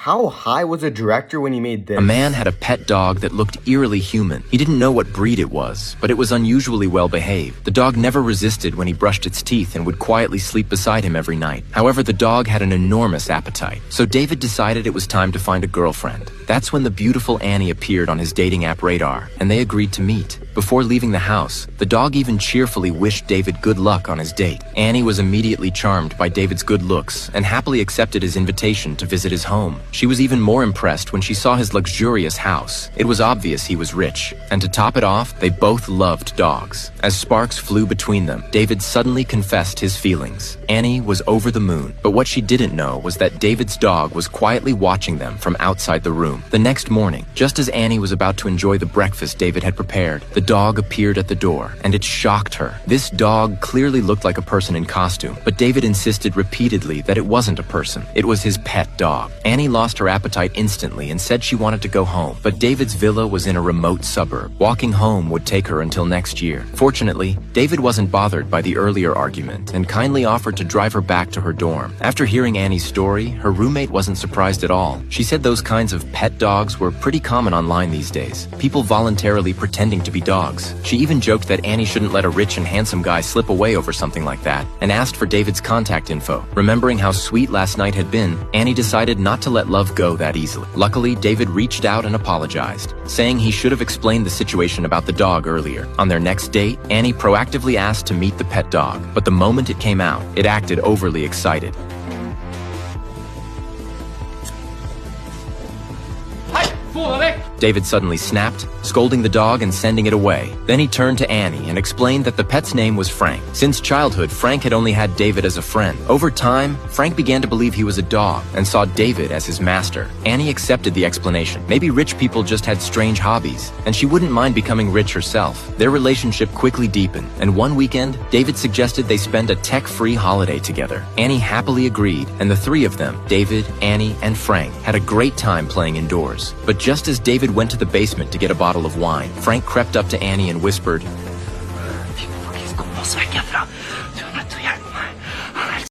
how high was the director when he made this? A man had a pet dog that looked eerily human. He didn't know what breed it was, but it was unusually well behaved. The dog never resisted when he brushed its teeth and would quietly sleep beside him every night. However, the dog had an enormous appetite, so David decided it was time to find a girlfriend. That's when the beautiful Annie appeared on his dating app radar, and they agreed to meet. Before leaving the house, the dog even cheerfully wished David good luck on his date. Annie was immediately charmed by David's good looks and happily accepted his invitation to visit his home. She was even more impressed when she saw his luxurious house. It was obvious he was rich, and to top it off, they both loved dogs. As sparks flew between them, David suddenly confessed his feelings. Annie was over the moon, but what she didn't know was that David's dog was quietly watching them from outside the room. The next morning, just as Annie was about to enjoy the breakfast David had prepared, the dog appeared at the door, and it shocked her. This dog clearly looked like a person in costume, but David insisted repeatedly that it wasn't a person. It was his pet dog. Annie lost her appetite instantly and said she wanted to go home, but David's villa was in a remote suburb. Walking home would take her until next year. Fortunately, David wasn't bothered by the earlier argument and kindly offered to drive her back to her dorm. After hearing Annie's story, her roommate wasn't surprised at all. She said those kinds of pet dogs were pretty common online these days, people voluntarily pretending to be dogs. She even joked that Annie shouldn't let a rich and handsome guy slip away over something like that, and asked for David's contact info. Remembering how sweet last night had been, Annie decided not to let love go that easily. Luckily, David reached out and apologized, saying he should have explained the situation about the dog earlier. On their next date, Annie proactively asked to meet the pet dog, but the moment it came out, it acted overly excited. David suddenly snapped, scolding the dog and sending it away. Then he turned to Annie and explained that the pet's name was Frank. Since childhood, Frank had only had David as a friend. Over time, Frank began to believe he was a dog and saw David as his master. Annie accepted the explanation. Maybe rich people just had strange hobbies, and she wouldn't mind becoming rich herself. Their relationship quickly deepened, and one weekend, David suggested they spend a tech-free holiday together. Annie happily agreed, and the three of them, David, Annie, and Frank, had a great time playing indoors. But just as David went to the basement to get a bottle of wine, Frank crept up to Annie and whispered,